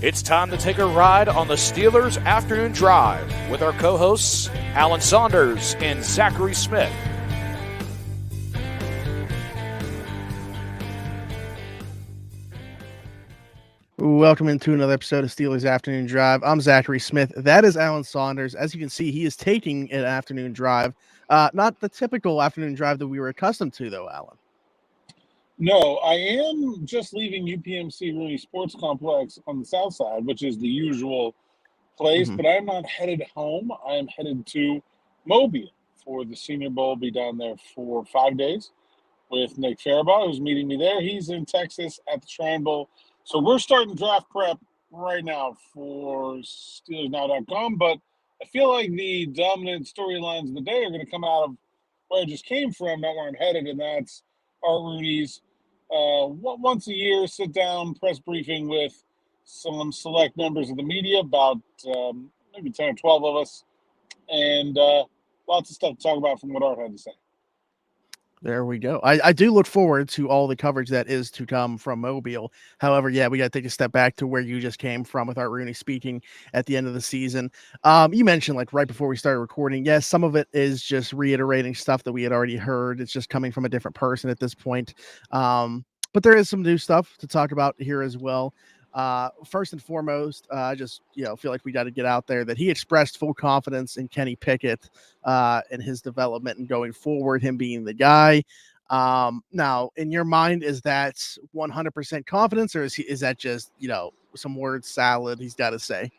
It's time to take a ride on the Steelers Afternoon Drive with our co-hosts, Alan Saunders and Zachary Smith. Welcome into another episode of Steelers Afternoon Drive. I'm Zachary Smith. That is Alan Saunders. As you can see, he is taking an afternoon drive. Not the typical afternoon drive that we were accustomed to, though, Alan. No, I am just leaving UPMC Rooney Sports Complex on the south side, which is the usual place, but I'm not headed home. I am headed to Mobile for the Senior Bowl. Be down there for 5 days with Nick Faribaugh, who's meeting me there. He's in Texas at the Shrine Bowl. So we're starting draft prep right now for SteelersNow.com, but I feel like the dominant storylines of the day are going to come out of where I just came from, not where I'm headed, and that's Art Rooney's once a year sit-down press briefing with some select members of the media, about maybe 10 or 12 of us, and lots of stuff to talk about from what Art had to say. There we go. I do look forward to all the coverage that is to come from Mobile. However, yeah, we got to take a step back to where you just came from with Art Rooney speaking at the end of the season. You mentioned, like, right before we started recording, yes, some of it is just reiterating stuff that we had already heard. It's just coming from a different person at this point. But there is some new stuff to talk about here as well. First and foremost, I just feel like we got to get out there that he expressed full confidence in Kenny Pickett and his development and going forward, him being the guy. Now, in your mind, is that 100% confidence, or is that just some word salad he's got to say?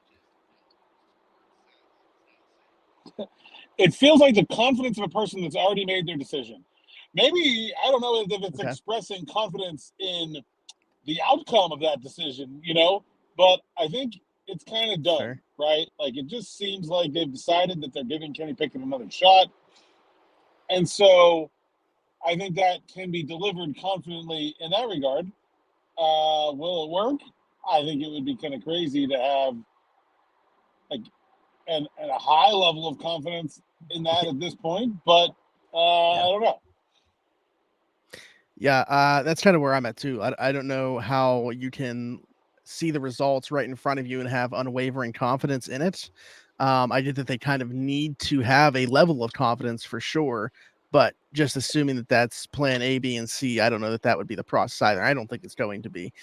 It feels like the confidence of a person that's already made their decision. Maybe, I don't know if it's expressing confidence in the outcome of that decision, but I think it's kind of done, right? Like, it just seems like they've decided that they're giving Kenny Pickett another shot. And so I think that can be delivered confidently in that regard. Will it work? I think it would be kind of crazy to have a high level of confidence in that at this point, but I don't know. Yeah, that's kind of where I'm at too. I don't know how you can see the results right in front of you and have unwavering confidence in it. I get that they kind of need to have a level of confidence for sure, but just assuming that that's plan A, B, and C, I don't know that would be the process either. I don't think it's going to be,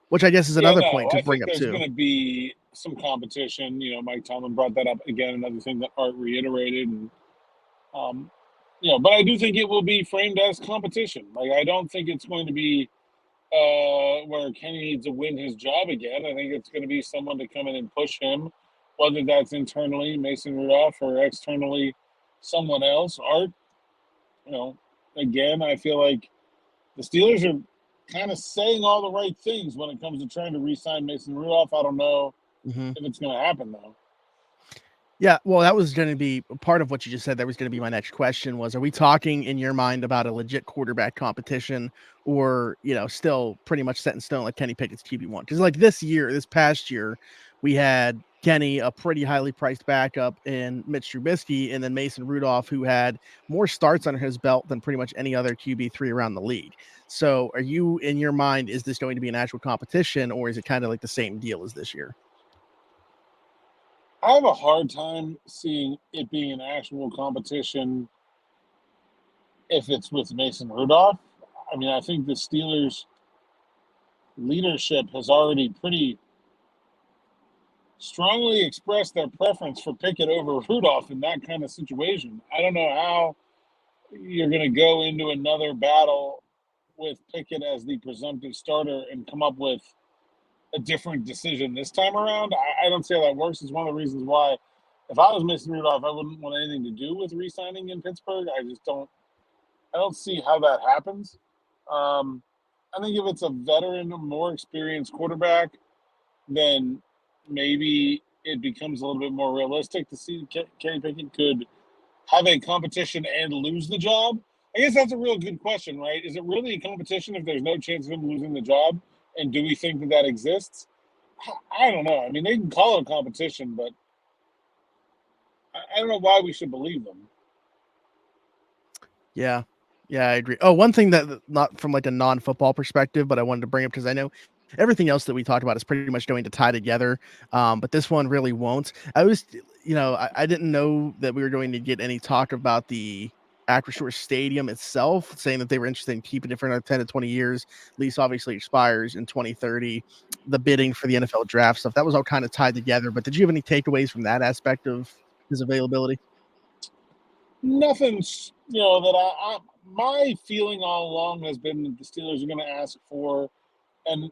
which I guess is another point to bring up too. There's going to be some competition. Mike Tomlin brought that up again, another thing that Art reiterated, and but I do think it will be framed as competition. Like, I don't think it's going to be where Kenny needs to win his job again. I think it's going to be someone to come in and push him, whether that's internally Mason Rudolph or externally someone else. Art, again, I feel like the Steelers are kind of saying all the right things when it comes to trying to re-sign Mason Rudolph. I don't know if it's going to happen, though. Yeah, well, that was going to be part of what you just said. That was going to be my next question was, are we talking in your mind about a legit quarterback competition or, still pretty much set in stone like Kenny Pickett's QB1? Because like this past year, we had Kenny, a pretty highly priced backup, in Mitch Trubisky, and then Mason Rudolph, who had more starts under his belt than pretty much any other QB3 around the league. So are you, in your mind, is this going to be an actual competition, or is it kind of like the same deal as this year? I have a hard time seeing it being an actual competition if it's with Mason Rudolph. I mean, I think the Steelers' leadership has already pretty strongly expressed their preference for Pickett over Rudolph in that kind of situation. I don't know how you're going to go into another battle with Pickett as the presumptive starter and come up with a different decision this time around. I don't see how that works. It's one of the reasons why, if I was Mason Rudolph, I wouldn't want anything to do with re-signing in Pittsburgh. I don't see how that happens. I think if it's a veteran, more experienced quarterback, then maybe it becomes a little bit more realistic to see Kenny Pickett could have a competition and lose the job. I guess that's a real good question, right? Is it really a competition if there's no chance of him losing the job? And do we think that exists? I don't know. I mean, they can call it a competition, but I don't know why we should believe them. Yeah, I agree. Oh, one thing that, not from like a non-football perspective, but I wanted to bring up because I know everything else that we talked about is pretty much going to tie together. But this one really won't. I didn't know that we were going to get any talk about the Acrisure Stadium itself, saying that they were interested in keeping it for another 10 to 20 years. Lease obviously expires in 2030. The bidding for the NFL draft stuff, that was all kind of tied together. But did you have any takeaways from that aspect of his availability? Nothing, that my feeling all along has been that the Steelers are going to ask for, and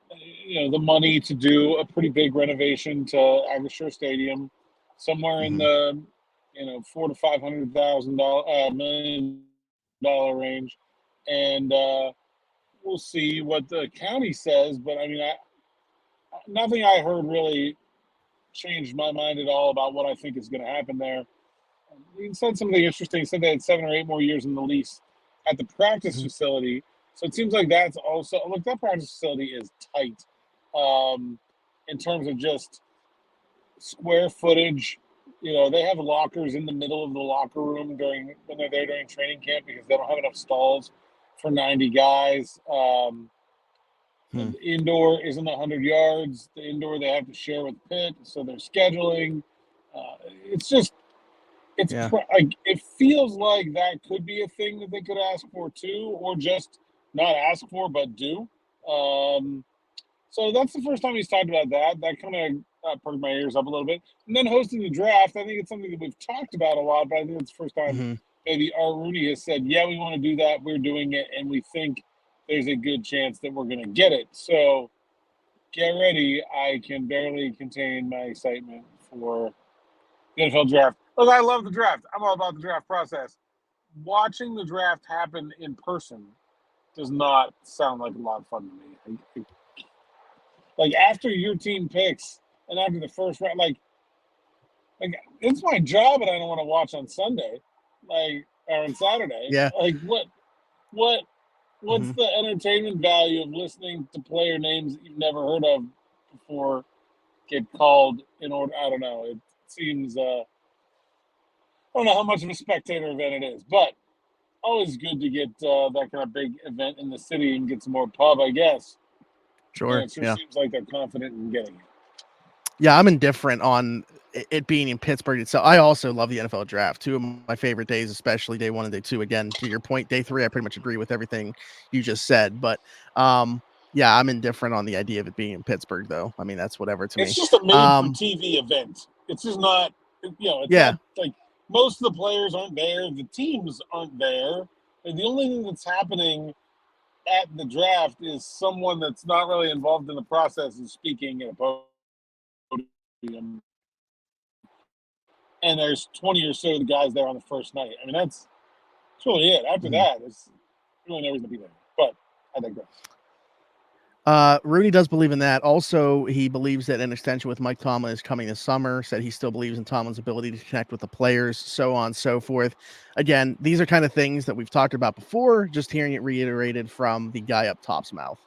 the money to do a pretty big renovation to Acrisure Stadium, somewhere in the $400,000 to $500,000 range, and we'll see what the county says. But I mean, nothing I heard really changed my mind at all about what I think is going to happen there. He said something interesting. He said they had 7 or 8 more years in the lease at the practice facility. So it seems like that's also – look, that practice facility is tight in terms of just square footage. They have lockers in the middle of the locker room when they're there during training camp because they don't have enough stalls for 90 guys. The indoor isn't 100 yards. The indoor they have to share with Pitt, so they're scheduling. It's just – it feels like that could be a thing that they could ask for too, or just not ask for but do. So that's the first time he's talked about that. That kind of perked my ears up a little bit. And then hosting the draft, I think it's something that we've talked about a lot, but I think it's the first time maybe our Rooney has said, yeah, we want to do that. We're doing it, and we think there's a good chance that we're going to get it. So get ready. I can barely contain my excitement for the NFL draft. Look, I love the draft. I'm all about the draft process. Watching the draft happen in person does not sound like a lot of fun to me. Like after your team picks and after the first round, like it's my job, and I don't want to watch on Sunday, or on Saturday. Yeah. Like what's the entertainment value of listening to player names that you've never heard of before get called in order? I don't know. It seems. I don't know how much of a spectator event it is, but always good to get that kind of big event in the city and get some more pub, I guess. Sure. And it sure seems like they're confident in getting it. Yeah, I'm indifferent on it being in Pittsburgh itself. I also love the NFL draft. 2 of my favorite days, especially day 1 and day 2. Again, to your point, day 3, I pretty much agree with everything you just said. But yeah, I'm indifferent on the idea of it being in Pittsburgh, though. I mean, that's whatever to me. It's just a made-for-TV event. It's just not, not like most of the players aren't there. The teams aren't there. And the only thing that's happening at the draft is someone that's not really involved in the process is speaking at a podium. And there's 20 or so of the guys there on the first night. I mean, that's really it. After that, it's really no reason to be there. But I digress. Rooney does believe in that. Also, he believes that an extension with Mike Tomlin is coming this summer. Said he still believes in Tomlin's ability to connect with the players, so on and so forth. Again, these are kind of things that we've talked about before, just hearing it reiterated from the guy up top's mouth.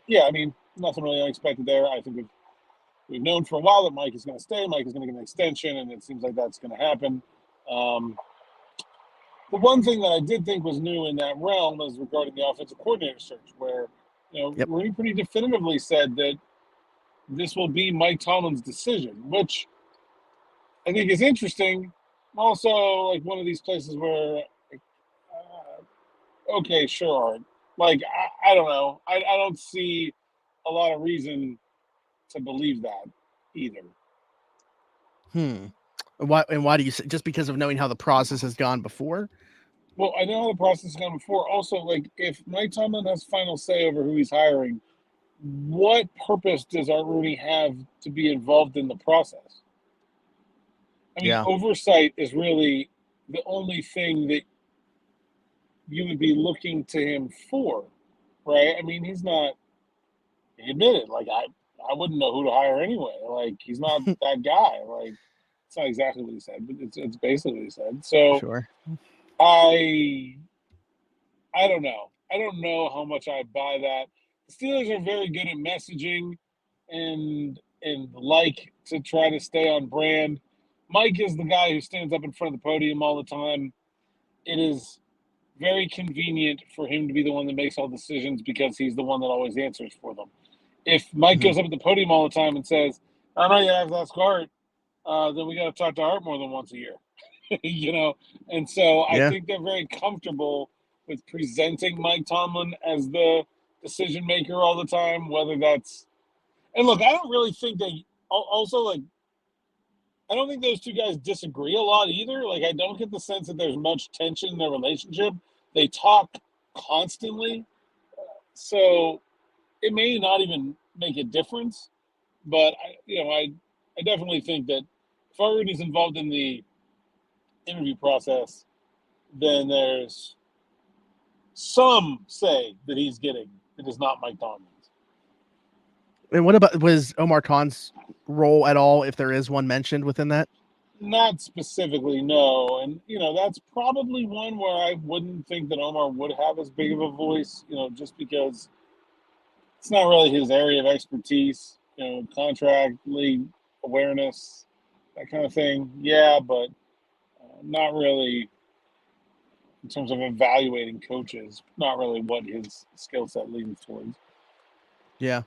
Yeah, I mean, nothing really unexpected there. I think we've known for a while that Mike is going to stay. Mike is going to get an extension, and it seems like that's going to happen. The one thing that I did think was new in that realm was regarding the offensive coordinator search, where Rooney pretty definitively said that this will be Mike Tomlin's decision, which I think is interesting. Also, like one of these places where, okay, sure. Like, I don't know. I don't see a lot of reason to believe that either. Why do you say, just because of knowing how the process has gone before? Well, I know how the process has gone before. Also, like if Mike Tomlin has final say over who he's hiring, what purpose does our Rooney have to be involved in the process? I mean, oversight is really the only thing that you would be looking to him for, right? I mean, he's not. He admitted, like I wouldn't know who to hire anyway. Like he's not that guy. Like it's not exactly what he said, but it's basically what he said. So sure. I don't know. I don't know how much I buy that. The Steelers are very good at messaging and like to try to stay on brand. Mike is the guy who stands up in front of the podium all the time. It is very convenient for him to be the one that makes all decisions because he's the one that always answers for them. If Mike goes up at the podium all the time and says, "I know you have to ask Art," then we got to talk to Art more than once a year, you know. And so I think they're very comfortable with presenting Mike Tomlin as the decision maker all the time. Whether that's, and look, I don't really think they also like. I don't think those two guys disagree a lot either. Like, I don't get the sense that there's much tension in their relationship. They talk constantly, so it may not even make a difference. But I definitely think that if Rooney's involved in the interview process, then there's some say that he's getting it is not Mike Tomlin's. And what about, was Omar Khan's role at all, if there is one mentioned within that? Not specifically, no. And, that's probably one where I wouldn't think that Omar would have as big of a voice, just because it's not really his area of expertise, contract, league awareness, that kind of thing. Yeah, but not really in terms of evaluating coaches, not really what his skill set leans towards. Yeah.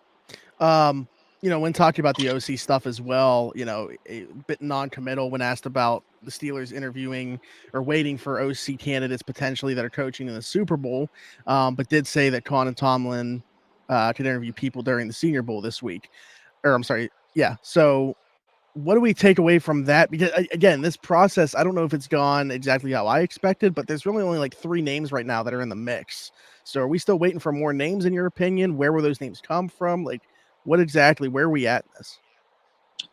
When talking about the OC stuff as well, a bit non-committal when asked about the Steelers interviewing or waiting for OC candidates potentially that are coaching in the Super Bowl, but did say that Khan and Tomlin could interview people during the Senior Bowl this week. Or I'm sorry. Yeah. So what do we take away from that? Because again, this process, I don't know if it's gone exactly how I expected, but there's really only like 3 names right now that are in the mix. So are we still waiting for more names in your opinion? Where will those names come from? Like, what exactly, where are we at in this?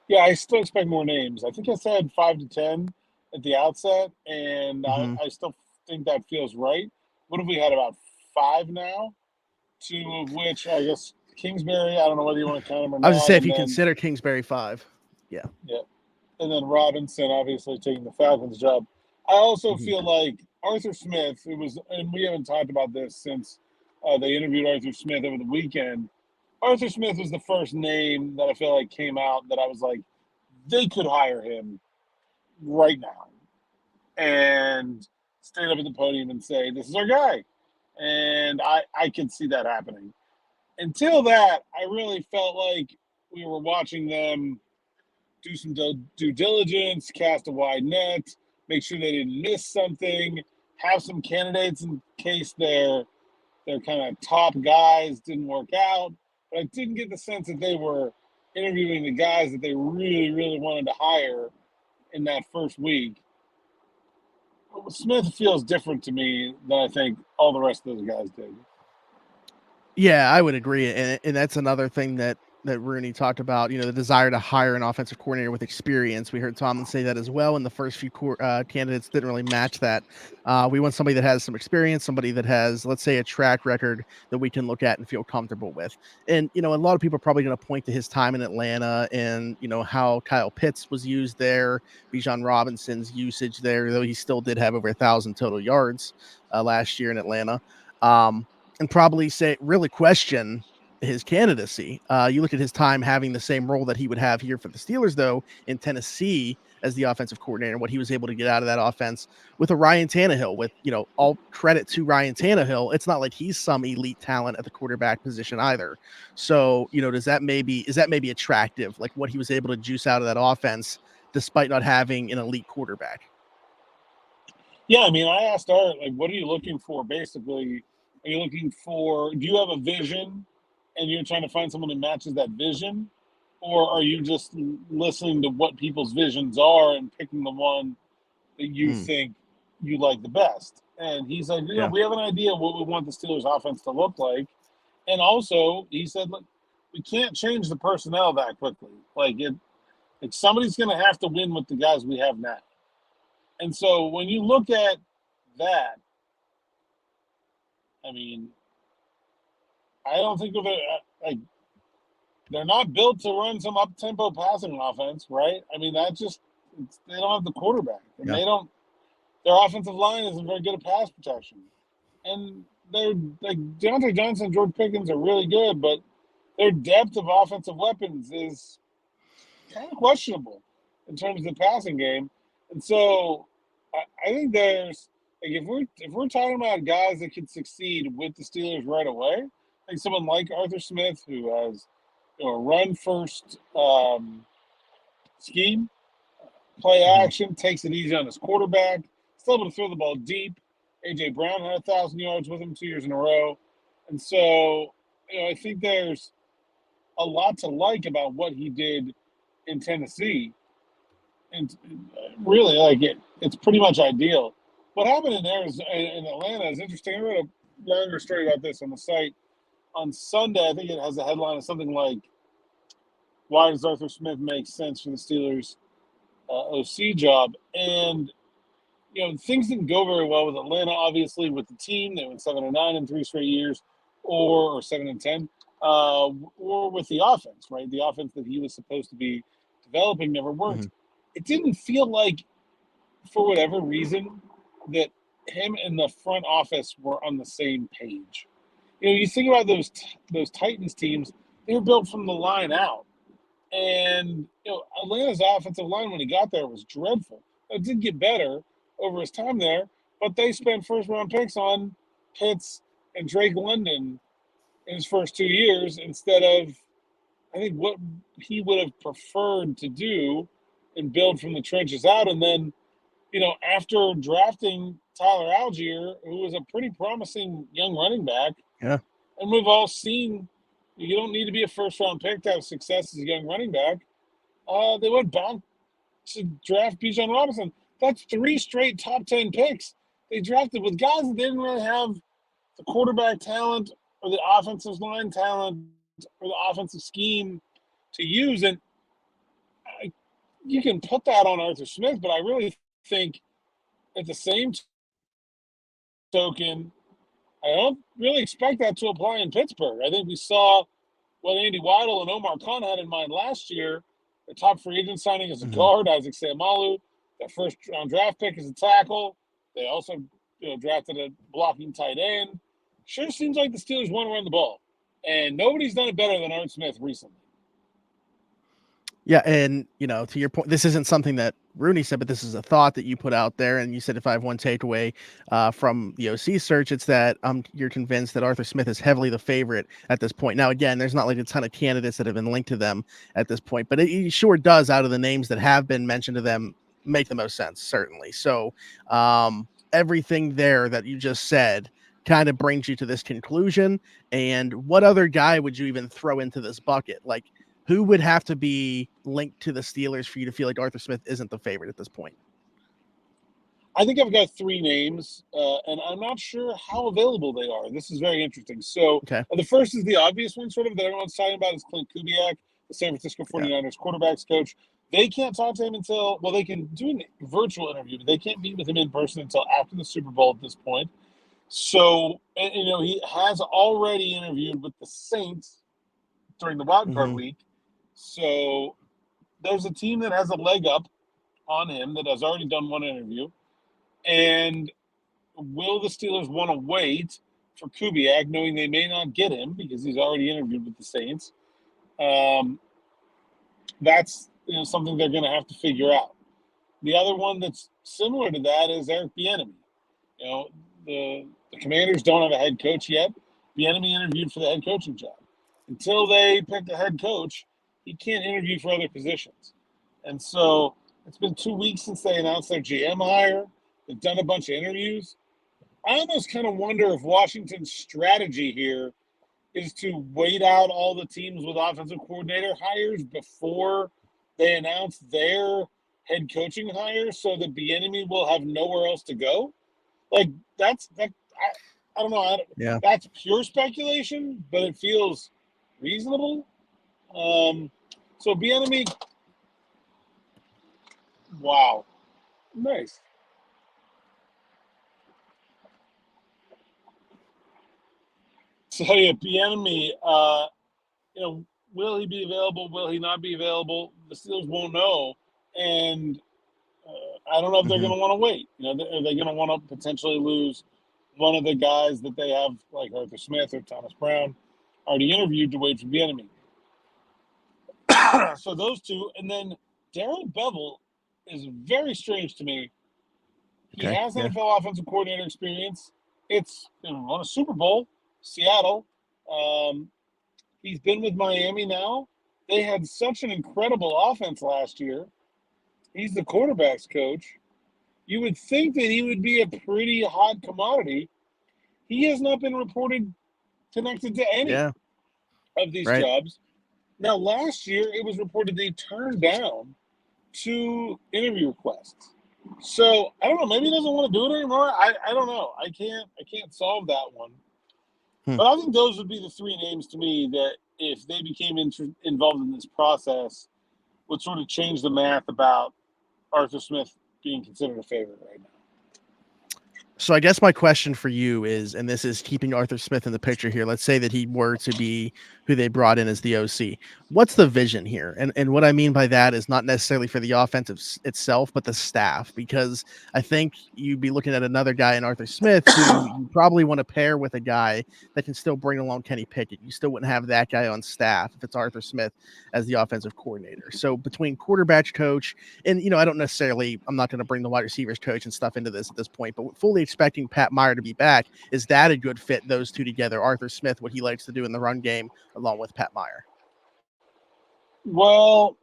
Yeah, I still expect more names. I think I said 5 to 10 at the outset, and I still think that feels right. What have we had, about 5 now? 2 of which, I guess, Kingsbury, I don't know whether you want to count him or not. I was going to say, if you consider Kingsbury 5. Yeah. Yeah. And then Robinson, obviously, taking the Falcons job. I also feel like Arthur Smith, and we haven't talked about this since they interviewed Arthur Smith over the weekend. Arthur Smith was the first name that I feel like came out that I was like, they could hire him right now and stand up at the podium and say, this is our guy. And I could see that happening. Until that, I really felt like we were watching them do some due diligence, cast a wide net, make sure they didn't miss something, have some candidates in case their kind of top guys didn't work out. But I didn't get the sense that they were interviewing the guys that they really, really wanted to hire in that first week. Smith feels different to me than I think all the rest of those guys did. Yeah, I would agree. And that's another thing that Rooney talked about, the desire to hire an offensive coordinator with experience. We heard Tomlin say that as well, and the first few candidates didn't really match that. We want somebody that has some experience, somebody that has, let's say, a track record that we can look at and feel comfortable with. And, a lot of people are probably going to point to his time in Atlanta and, how Kyle Pitts was used there, Bijan Robinson's usage there, though he still did have over 1,000 total yards last year in Atlanta, and probably really question his candidacy. You look at his time having the same role that he would have here for the Steelers, though, in Tennessee as the offensive coordinator, what he was able to get out of that offense with a Ryan Tannehill, with, all credit to Ryan Tannehill. It's not like he's some elite talent at the quarterback position either. So, is that maybe attractive, like what he was able to juice out of that offense despite not having an elite quarterback? Yeah, I mean, I asked Art, like, what are you looking for, basically? Are you looking for, do you have a vision and you're trying to find someone that matches that vision? Or are you just listening to what people's visions are and picking the one that you think you like the best? And he's like, we have an idea of what we want the Steelers offense to look like. And also, he said, look, we can't change the personnel that quickly. Like, somebody's going to have to win with the guys we have now. And so when you look at that, I mean, I don't think they're not built to run some up-tempo passing offense, right? I mean, they don't have the quarterback. And their offensive line isn't very good at pass protection. And they're like Deontay Johnson and George Pickens are really good, but their depth of offensive weapons is kind of questionable in terms of the passing game. And so I think there's Like if we're talking about guys that can succeed with the Steelers right away, like someone like Arthur Smith who has a run first scheme, play Mhm. action, takes it easy on his quarterback, still able to throw the ball deep. AJ Brown had 1,000 yards with him 2 years in a row, and so I think there's a lot to like about what he did in Tennessee, and really like it's pretty much ideal. What happened in Arizona, in Atlanta is interesting. I wrote a longer story about this on the site on Sunday. I think it has a headline of something like, "Why does Arthur Smith make sense for the Steelers OC job?" And things didn't go very well with Atlanta. Obviously, with the team, they went 7-9 in 3 straight years, or 7-10, or with the offense. Right, the offense that he was supposed to be developing never worked. Mhm. It didn't feel like, for whatever reason, that him and the front office were on the same page. You think about those Titans teams; they were built from the line out, and Atlanta's offensive line when he got there was dreadful. It did get better over his time there, but they spent first round picks on Pitts and Drake London in his first 2 years instead of, I think, what he would have preferred to do and build from the trenches out. And then, after drafting Tyler Algier, who was a pretty promising young running back, Yeah. and we've all seen you don't need to be a first round pick to have success as a young running back. They went back to draft Bijan Robinson. That's 3 straight top 10 picks they drafted with guys that didn't really have the quarterback talent or the offensive line talent or the offensive scheme to use. And you can put that on Arthur Smith, but I really think at the same token, I don't really expect that to apply in Pittsburgh. I think we saw what Andy Weidel and Omar Khan had in mind last year. The top free agent signing as a Mhm. guard, Isaac Seumalo. Their first round draft pick as a tackle. They also drafted a blocking tight end. Sure seems like the Steelers want to run the ball. And nobody's done it better than Art Smith recently. Yeah, and to your point, this isn't something that Rooney said, but this is a thought that you put out there. And you said, if I have one takeaway from the OC search, it's that you're convinced that Arthur Smith is heavily the favorite at this point. Now, again, there's not like a ton of candidates that have been linked to them at this point, but it sure does, out of the names that have been mentioned to them, make the most sense, certainly. So everything there that you just said kind of brings you to this conclusion. And what other guy would you even throw into this bucket? Like, who would have to be linked to the Steelers for you to feel like Arthur Smith isn't the favorite at this point? I think I've got 3 names, and I'm not sure how available they are. This is very interesting. So Okay. the first is the obvious one, sort of, that everyone's talking about, is Clint Kubiak, the San Francisco Yeah. 49ers quarterbacks coach. They can't talk to him until, well, they can do a virtual interview, but they can't meet with him in person until after the Super Bowl at this point. So, and, he has already interviewed with the Saints during the wild card Mhm. week. So there's a team that has a leg up on him that has already done one interview. And will the Steelers want to wait for Kubiak, knowing they may not get him because he's already interviewed with the Saints? That's something they're going to have to figure out. The other one that's similar to that is Eric Bieniemy. The Commanders don't have a head coach yet. Bieniemy interviewed for the head coaching job. Until they pick a head coach, he can't interview for other positions. And so it's been 2 weeks since they announced their GM hire. They've done a bunch of interviews. I almost kind of wonder if Washington's strategy here is to wait out all the teams with offensive coordinator hires before they announce their head coaching hire, so that Bieniemy will have nowhere else to go. Like that. I don't know. Yeah. That's pure speculation, but it feels reasonable. So Bieniemy, wow, nice. So yeah, Bieniemy, will he be available? Will he not be available? The Steelers won't know, and I don't know if they're Mhm. going to want to wait. Are they going to want to potentially lose one of the guys that they have, like Arthur Smith or Thomas Brown, already interviewed, to wait for Bieniemy? So those two, and then Darrell Bevel is very strange to me. He has NFL offensive coordinator experience. It's won a Super Bowl, Seattle. He's been with Miami now. They had such an incredible offense last year. He's the quarterback's coach. You would think that he would be a pretty hot commodity. He has not been reported connected to any of these jobs. Now, last year, it was reported they turned down 2 interview requests. So, I don't know. Maybe he doesn't want to do it anymore. I don't know. I can't solve that one. But I think those would be the 3 names to me that, if they became involved in this process, would sort of change the math about Arthur Smith being considered a favorite right now. So I guess my question for you is, and this is keeping Arthur Smith in the picture here, let's say that he were to be who they brought in as the OC. What's the vision here? And what I mean by that is not necessarily for the offensive itself, but the staff, because I think you'd be looking at another guy in Arthur Smith who you probably want to pair with a guy that can still bring along Kenny Pickett. You still wouldn't have that guy on staff if it's Arthur Smith as the offensive coordinator. So between quarterback coach and, I'm not going to bring the wide receivers coach and stuff into this at this point, but fully expecting Pat Meyer to be back. Is that a good fit, those two together? Arthur Smith, what he likes to do in the run game, along with Pat Meyer? Well,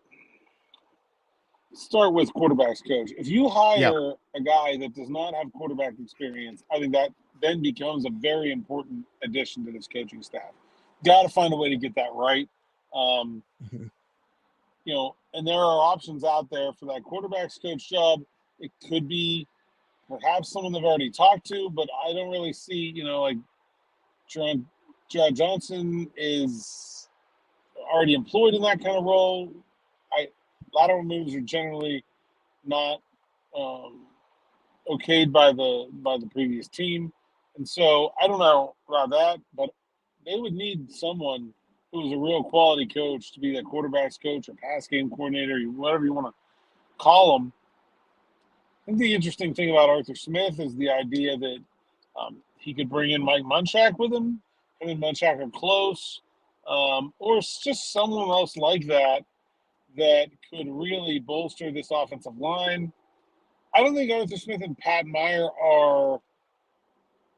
start with quarterbacks coach. If you hire a guy that does not have quarterback experience, I think that then becomes a very important addition to this coaching staff. Got to find a way to get that right. And there are options out there for that quarterbacks coach job. It could be perhaps someone they've already talked to, but I don't really see, like John Johnson is already employed in that kind of role. Lateral moves are generally not okayed by the previous team. And so I don't know about that, but they would need someone who's a real quality coach to be the quarterback's coach or pass game coordinator, whatever you want to call them. I think the interesting thing about Arthur Smith is the idea that he could bring in Mike Munchak with him. Him and Munchak are close. Or it's just someone else like that could really bolster this offensive line. I don't think Arthur Smith and Pat Meyer are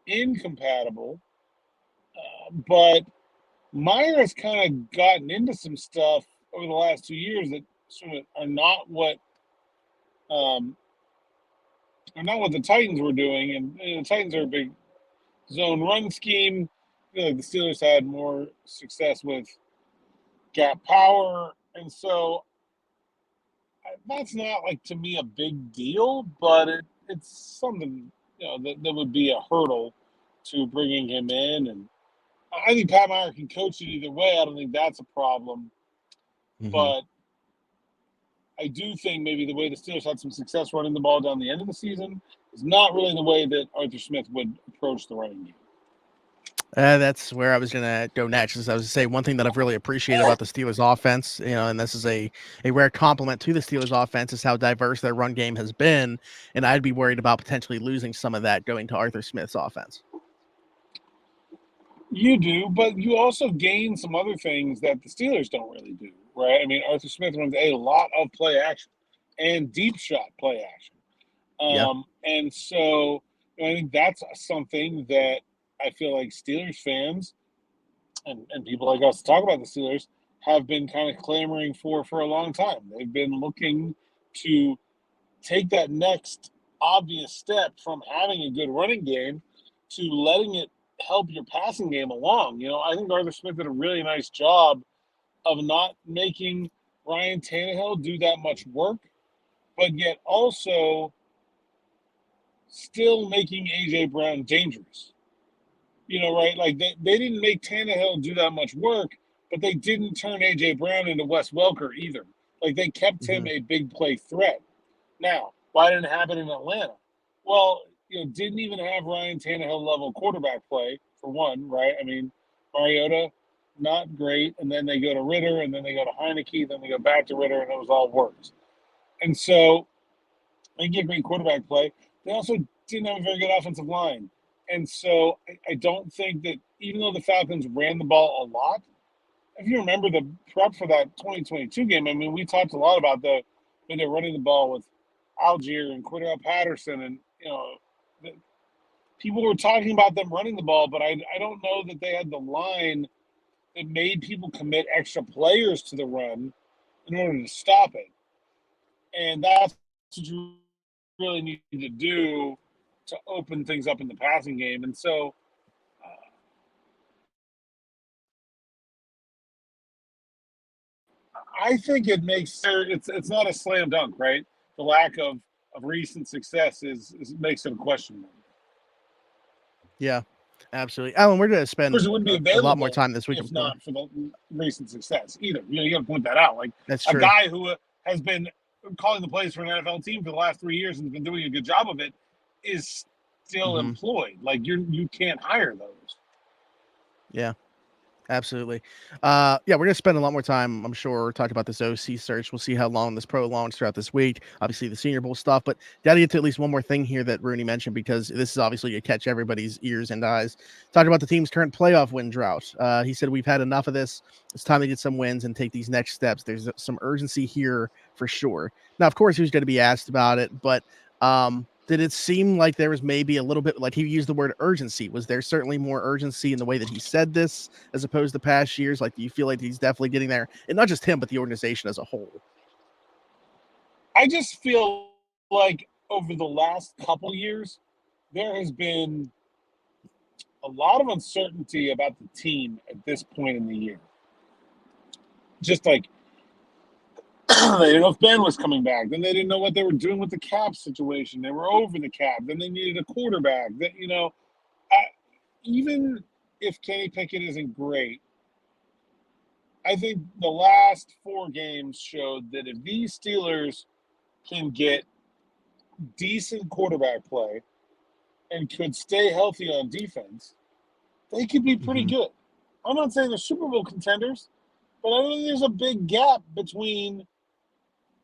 incompatible, but Meyer has kind of gotten into some stuff over the last 2 years that sort of are not what the Titans were doing. And the Titans are a big zone run scheme. I feel like the Steelers had more success with gap power. And so that's not, like, to me, a big deal, but it's something, that would be a hurdle to bringing him in. And I think Pat Meyer can coach it either way. I don't think that's a problem. But I do think maybe the way the Steelers had some success running the ball down the end of the season is not really the way that Arthur Smith would approach the running game. That's where I was going to go next. Is I was going to say one thing that I've really appreciated about the Steelers offense, and this is a rare compliment to the Steelers offense, is how diverse their run game has been. And I'd be worried about potentially losing some of that going to Arthur Smith's offense. You do, but you also gain some other things that the Steelers don't really do, right? I mean, Arthur Smith runs a lot of play action and deep shot play action. And so I think that's something that I feel like Steelers fans and people like us to talk about the Steelers have been kind of clamoring for a long time. They've been looking to take that next obvious step from having a good running game to letting it help your passing game along. I think Arthur Smith did a really nice job of not making Ryan Tannehill do that much work, but yet also still making A.J. Brown dangerous. Right? Like, they didn't make Tannehill do that much work, but they didn't turn A.J. Brown into Wes Welker either. Like, they kept him a big play threat. Now, why didn't it happen in Atlanta? Well, didn't even have Ryan Tannehill level quarterback play, for one, right? I mean, Mariota, not great. And then they go to Ritter, and then they go to Heineke, then they go back to Ritter, and it was all worse. And so they get great quarterback play. They also didn't have a very good offensive line. And so I don't think that, even though the Falcons ran the ball a lot, if you remember the prep for that 2022 game, I mean, we talked a lot about when they're running the ball with Algier and Cordell Patterson, and people were talking about them running the ball, but I don't know that they had the line that made people commit extra players to the run in order to stop it. And that's what you really need to do to open things up in the passing game. And so I think it's not a slam dunk, right? The lack of recent success makes it a question mark. Yeah, absolutely. Alan, we're going to spend Of course, it wouldn't be a lot more available time this week. if not for the recent success either. You got to point that out. Like, That's a true. guy who has been calling the plays for an NFL team for the last 3 years and has been doing a good job of it is still employed. Like, you can't hire those. Yeah. Absolutely. Yeah, we're going to spend a lot more time, I'm sure, talking about this OC search. We'll see how long this prolongs throughout this week. Obviously, the Senior Bowl stuff, but got to get to at least one more thing here that Rooney mentioned, because this is obviously going to catch everybody's ears and eyes. Talking about the team's current playoff win drought. He said, we've had enough of this. It's time to get some wins and take these next steps. There's some urgency here for sure. Now, of course, he was going to be asked about it, but did it seem like there was maybe a little bit, like he used the word urgency? Was there certainly more urgency in the way that he said this as opposed to past years? Like, do you feel like he's definitely getting there? And not just him, but the organization as a whole. I just feel like over the last couple years, there has been a lot of uncertainty about the team at this point in the year. Just like, they didn't know if Ben was coming back. Then they didn't know what they were doing with the cap situation. They were over the cap. Then they needed a quarterback. That even if Kenny Pickett isn't great, I think the last 4 games showed that if these Steelers can get decent quarterback play and could stay healthy on defense, they could be pretty good. I'm not saying they're Super Bowl contenders, but I think there's a big gap between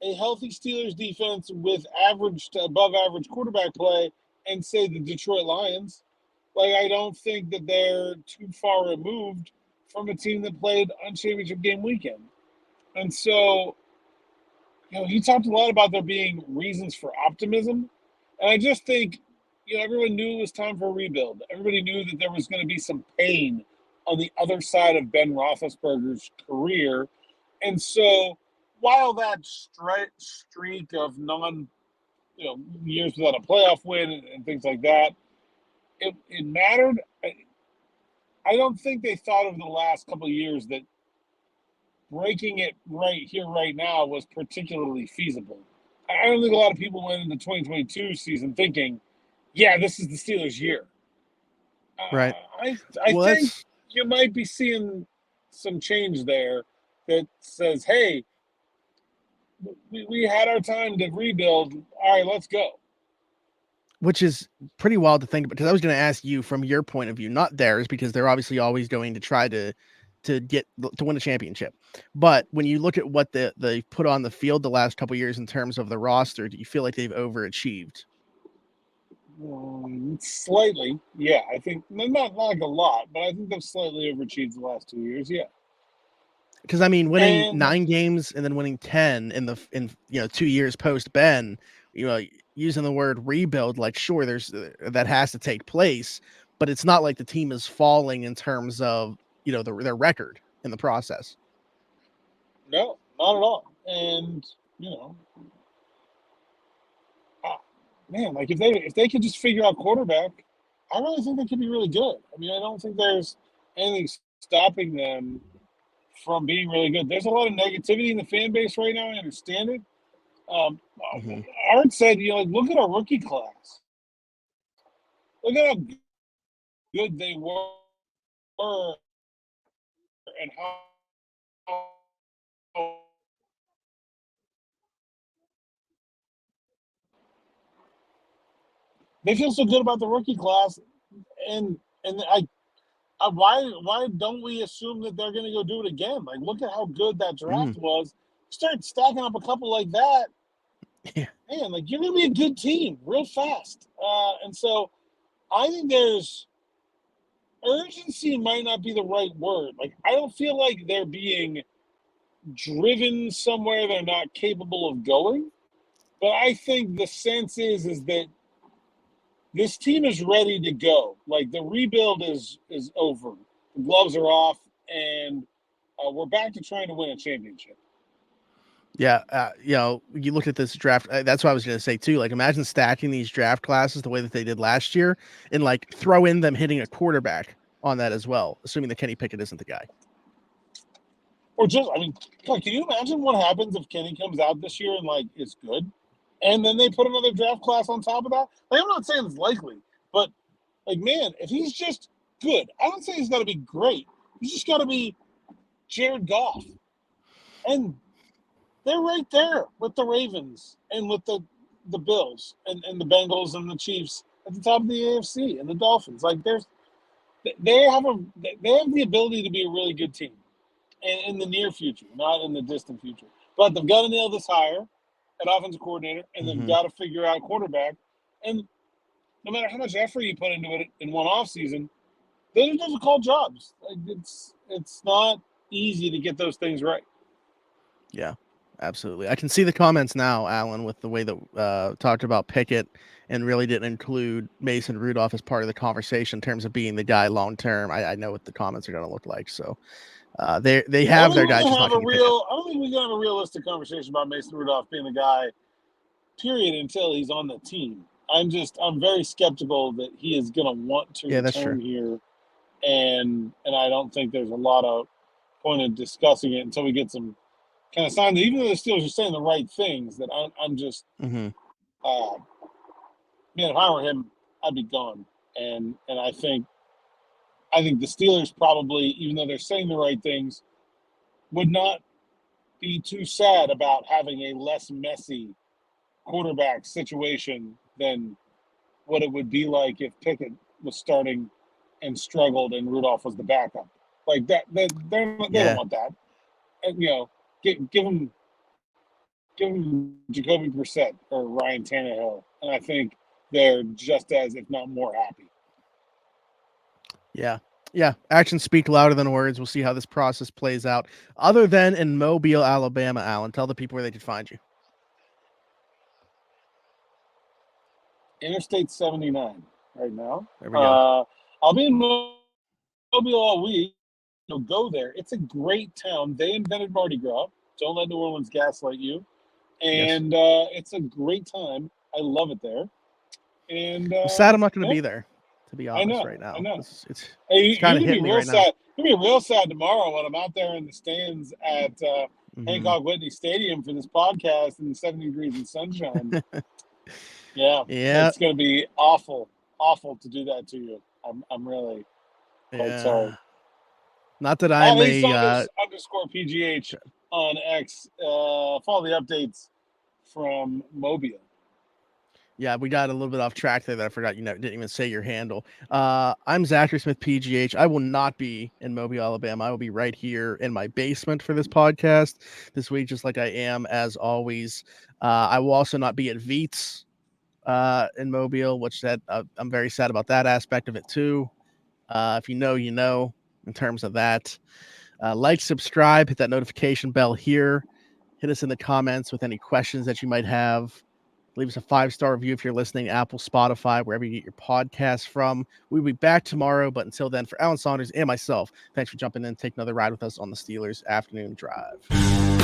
a healthy Steelers defense with average to above average quarterback play and, say, the Detroit Lions. Like, I don't think that they're too far removed from a team that played on championship game weekend. And so, he talked a lot about there being reasons for optimism. And I just think, everyone knew it was time for a rebuild. Everybody knew that there was going to be some pain on the other side of Ben Roethlisberger's career. And so, while that streak of years without a playoff win and things like that, it mattered. I don't think they thought over the last couple of years that breaking it right here, right now was particularly feasible. I don't think a lot of people went into the 2022 season thinking, yeah, this is the Steelers' year. Right. I think you might be seeing some change there that says, hey, we had our time to rebuild. All right, let's go. Which is pretty wild to think about, because I was going to ask you from your point of view, not theirs, because they're obviously always going to try to win a championship. But when you look at what they put on the field the last couple of years in terms of the roster, do you feel like they've overachieved? Slightly, yeah. I think not like a lot, but I think they've slightly overachieved the last 2 years. Yeah. Because I mean, winning 9 games and then winning 10 in 2 years post Ben, using the word rebuild, like, sure, there's that has to take place, but it's not like the team is falling in terms of their record in the process. No, not at all. And man, like if they could just figure out quarterback, I really think they could be really good. I mean, I don't think there's anything stopping them from being really good. There's a lot of negativity in the fan base right now. I understand it. Art said, look at our rookie class. Look at how good they were and how they feel so good about the rookie class, and why don't we assume that they're going to go do it again? Like, look at how good that draft was. Start stacking up a couple like that. Yeah. Man, like, you're going to be a good team real fast. And so I think there's urgency might not be the right word. Like, I don't feel like they're being driven somewhere they're not capable of going. But I think the sense is that this team is ready to go. Like, the rebuild is over. The gloves are off, and we're back to trying to win a championship. Yeah, you look at this draft. That's what I was going to say too. Like, imagine stacking these draft classes the way that they did last year, and like throw in them hitting a quarterback on that as well, assuming that Kenny Pickett isn't the guy. Or just, I mean, can you imagine what happens if Kenny comes out this year and like is good, and then they put another draft class on top of that? Like, I'm not saying it's likely, but like, man, if he's just good, I don't say he's got to be great. He's just got to be Jared Goff, and they're right there with the Ravens and with the Bills and the Bengals and the Chiefs at the top of the AFC and the Dolphins. Like, they have the ability to be a really good team in the near future, not in the distant future. But they've got to nail this hire at offensive coordinator, and they've got to figure out quarterback. And no matter how much effort you put into it in one offseason, those are difficult jobs. Like, it's not easy to get those things right. Yeah. Absolutely. I can see the comments now, Alan, with the way that talked about Pickett and really didn't include Mason Rudolph as part of the conversation in terms of being the guy long term. I know what the comments are going to look like. So they have their guys. I don't think we can have a realistic conversation about Mason Rudolph being the guy, period, until he's on the team. I'm very skeptical that he is going to want to return here. And I don't think there's a lot of point in discussing it until we get some kind of sign that even though the Steelers are saying the right things, that I'm just, man, if I were him, I'd be gone. And I think the Steelers probably, even though they're saying the right things, would not be too sad about having a less messy quarterback situation than what it would be like if Pickett was starting and struggled and Rudolph was the backup. Like that, they don't want that. And, give him Jacoby Brissett or Ryan Tannehill, and I think they're just as, if not more, happy. Yeah. Actions speak louder than words. We'll see how this process plays out. Other than in Mobile, Alabama, Alan, tell the people where they can find you. Interstate 79 right now. There we go. I'll be in Mobile all week. Go there. It's a great town. They invented Mardi Gras. Don't let New Orleans gaslight you. And it's a great time. I love it there. And I'm sad I'm not going to be there, to be honest, right now. I know. It's kind of hitting me right now. It'll be real sad tomorrow when I'm out there in the stands at Hancock Whitney Stadium for this podcast in 70 degrees and sunshine. Yeah. It's going to be awful to do that to you. I'm really quite sorry. Not that I'm underscore PGH on X. Follow the updates from Mobile. Yeah, we got a little bit off track there that I forgot. Didn't even say your handle. I'm Zachary Smith, PGH. I will not be in Mobile, Alabama. I will be right here in my basement for this podcast this week, just like I am as always. I will also not be at Veets in Mobile, which I'm very sad about that aspect of it too. If you know, in terms of that. Like, subscribe, hit that notification bell here. Hit us in the comments with any questions that you might have. Leave us a 5-star review if you're listening, Apple, Spotify, wherever you get your podcasts from. We'll be back tomorrow, but until then, for Alan Saunders and myself, thanks for jumping in and taking another ride with us on the Steelers Afternoon Drive.